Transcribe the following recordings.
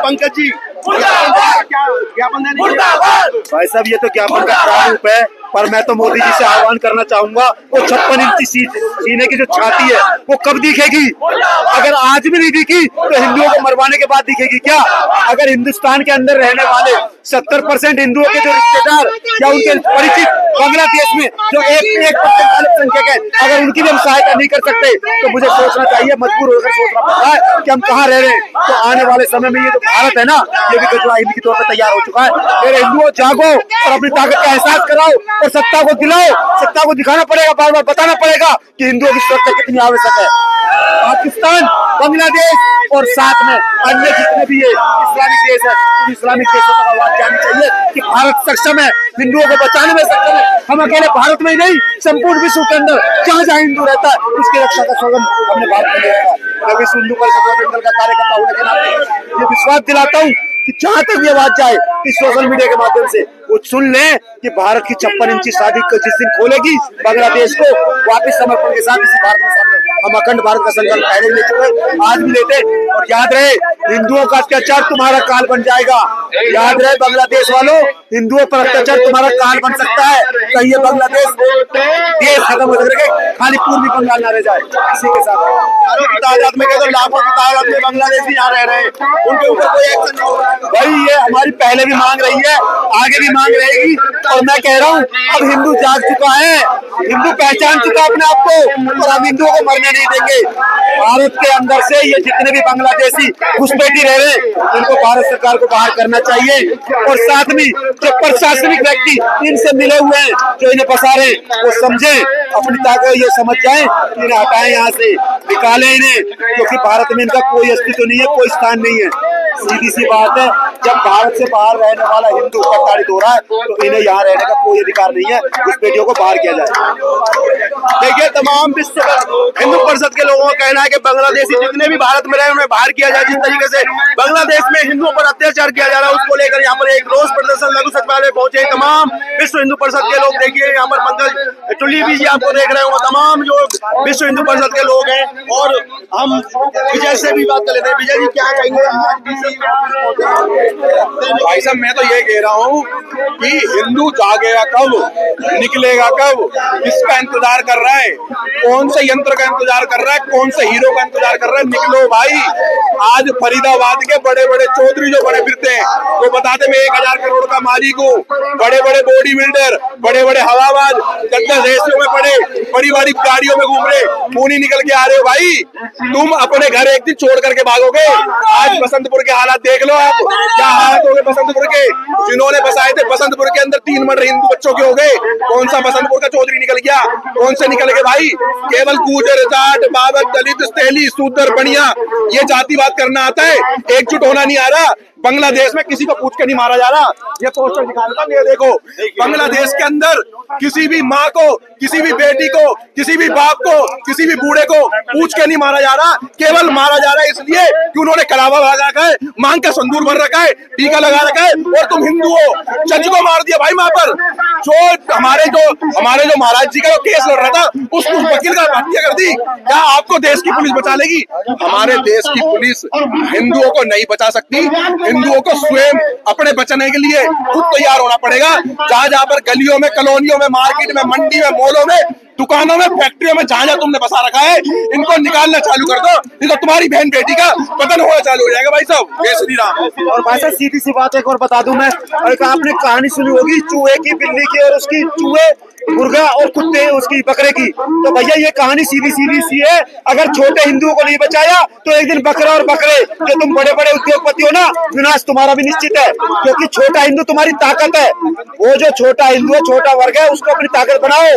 पंकज जी क्या ज्ञापन देने भाई साहब ये तो ज्ञापन का प्रारूप है, पर मैं तो मोदी जी से आह्वान करना चाहूंगा वो 56 इंची सीने की जो छाती है वो कब दिखेगी? अगर आज भी नहीं दिखी तो हिंदुओं को मरवाने के बाद दिखेगी क्या? अगर हिंदुस्तान के अंदर रहने वाले 70% हिंदुओं के जो रिश्तेदार या उनके परिचित बांग्लादेश में जो 1% अल्पसंख्यक है, अगर उनकी भी हम सहायता नहीं कर सकते तो मुझे सोचना चाहिए, मजबूर होकर सोचना पड़ता है कि हम कहाँ रह रहे हैं। तो आने वाले समय में ये जो भारत है ना, ये भी गजवा हिंद के तौर पर तैयार हो चुका है। मेरे हिंदुओं जागो और अपनी ताकत का एहसास कराओ और सत्ता को दिलाओ। सत्ता को दिखाना पड़ेगा, बार बार बताना पड़ेगा कि हिंदुओं की सुरक्षा कितनी आवश्यक है। पाकिस्तान, बांग्लादेश और साथ में अन्य जितने भी ये इस्लामिक देश है, इस्लामिक देशों तक आवाज जानी चाहिए कि भारत सक्षम है, हिंदुओं को बचाने में सक्षम है। हम अकेले भारत में ही नहीं, संपूर्ण विश्व के अंदर जहाँ जहाँ हिंदू रहता है उसकी रक्षा का स्लोगन हमने भारत में लिया है। मैं विश्व हिंदू परिषद का कार्यकर्ता होने के नाते ये विश्वास दिलाता हूँ कि जहाँ तक ये बात जाए इस सोशल मीडिया के माध्यम से वो सुन लें कि भारत की 56 इंची शादी को जिस दिन खोलेगी बांग्लादेश को वापस समर्पण के साथ इसी भारत में सामने हम अखंड भारत का संकल्प पहले ले चुके, आज भी लेते। और याद रहे, हिंदुओं का अत्याचार तुम्हारा काल बन जाएगा। याद रहे बांग्लादेश वालों, हिंदुओं पर अत्याचार तुम्हारा काल बन सकता है। कहीं ये बांग्लादेश देश खत्म हो जाएगा, खाली पूर्वी बंगाल ना रह जाए। इसी के साथ हजारों की तादाद में, कहते लाखों की तादाद में बांग्लादेश भी यहाँ रह रहे हैं, उनके ऊपर कोई एक्शन नहीं होगा। भाई ये हमारी पहले भी मांग रही है, आगे भी मांग रहेगी। और मैं कह रहा हूँ अब हिंदू जाग चुका है, हिंदू पहचान चुका अपने आप को, और हम हिंदुओं को मरने नहीं देंगे। भारत के अंदर से ये जितने भी बांग्लादेशी घुसपैठी रह रहे हैं इनको भारत सरकार को बाहर करना चाहिए। और साथ में जो प्रशासनिक व्यक्ति इनसे मिले हुए हैं, जो इन्हें फंसा रहे हैं, वो समझे, अपनी ताकत ये समझ जाए कि इन्हें हटाएं, यहाँ से निकालें इन्हें, क्योंकि भारत में इनका कोई अस्तित्व नहीं है, कोई स्थान नहीं है। सीधी सी बात है, जब भारत से बाहर रहने वाला हिंदू प्रताड़ित हो रहा है तो इन्हें यहाँ रहने का कोई अधिकार नहीं है। घुसपैठियों को बाहर किया जाए। देखिए, तमाम विश्व हिंदू परिषद के लोगों का कहना है कि बांग्लादेशी जितने भी भारत में रहे उन्हें बाहर किया जाए। जिस तरीके से बांग्लादेश में हिंदुओं पर अत्याचार किया जा रहा है उसको लेकर यहाँ पर एक रोष प्रदर्शन लघु सचिवालय पहुंचे तमाम विश्व हिंदू परिषद के लोग। देखिए यहाँ पर पंकज टुल्ली भी जी आपको देख रहे हो, तमाम जो विश्व हिंदू परिषद के लोग हैं। और हम विजय से भी बात कर लेते हैं। विजय जी क्या कहेंगे? भाई साहब मैं तो ये कह रहा हूँ कि हिंदू जागेगा कब, निकलेगा कब, किसका इंतजार कर रहा है, कौन से यंत्र का इंतजार कर रहा है, कौन से हीरो का इंतजार कर रहा है? निकलो भाई। आज फरीदाबाद के बड़े बड़े चौधरी जो बड़े फिरते हैं वो बताते मैं 1000 करोड़ का मालिक हूँ, बड़े बड़े बॉडी बिल्डर, बड़े बड़े हवाबाज 10-10 रेसियों में पड़े, पारिवारिक गाड़ियों में घूम रहे, खूनी निकल के आ रहे हो भाई। तुम अपने घर एक दिन छोड़ करके भागोगे। आज बसंतपुर के हालात देख लो आप, क्या हालत हो गए बसंतपुर के। जिन्होंने बसाए थे बसंतपुर के अंदर 3 मर्डर हिंदू बच्चों के हो गए। कौन सा बसंतपुर का चौधरी निकल गया? कौन से निकल गए भाई? केवल गुजर, जाट, बाबर, दलित, तेली, शूद्र, बनिया ये जातिवाद करना आता है, एकजुट होना नहीं आ रहा। बांग्लादेश में किसी को पूछ के नहीं मारा जा रहा। ये पोस्टर दिखा देता हूं, ये देखो बांग्लादेश के अंदर किसी भी माँ को, किसी भी बेटी को, किसी भी बाप को, किसी भी बूढ़े को पूछ के नहीं मारा जा रहा। केवल मारा जा रहा है इसलिए कि उन्होंने कलावा भागा रखा है, मांग का संदूर भर रखा है, टीका लगा रखा है, और तुम हिंदू हो। जज को मार दिया भाई वहां पर। जो हमारे जो महाराज जी का केस लड़ रहा था उस वकील का हत्या कर दी। क्या आपको देश की पुलिस बचा लेगी? हमारे देश की पुलिस हिंदुओं को नहीं बचा सकती। हिंदुओं को स्वयं अपने बचाने के लिए खुद तैयार होना पड़ेगा। जहां पर गलियों में, कॉलोनियों में, मार्केट में, मंडी में, मॉलों में, दुकानों में, फैक्ट्रियों में, जहां तुमने बसा रखा है इनको निकालना चालू कर दो, नहीं तो तुम्हारी बहन बेटी का पतन होना चालू हो जाएगा भाई साहब। जय श्री राम। और भाई साहब सीधी सी बात एक और बता दूं मैं, एक आपने कहानी सुनी होगी चूहे की, बिल्ली की, और उसकी चूहे, मुर्गा और कुत्ते उसकी, बकरे की। तो भैया ये कहानी सीधी सीधी सी है, अगर छोटे हिंदुओं को नहीं बचाया तो एक दिन बकरा और बकरे जो तुम बड़े बड़े उद्योगपति हो ना, विनाश तुम्हारा भी निश्चित है। क्योंकि छोटा हिंदू तुम्हारी ताकत है। वो जो छोटा हिंदू है, छोटा वर्ग है, उसको अपनी ताकत बनाओ।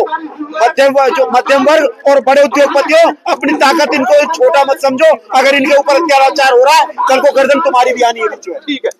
मध्यम वर्ग और बड़े उद्योगपतियों अपनी ताकत, इनको छोटा मत समझो। अगर इनके ऊपर अत्याचार हो रहा है, कल को गर्दन तुम्हारी भी आनी है बीच में। ठीक है।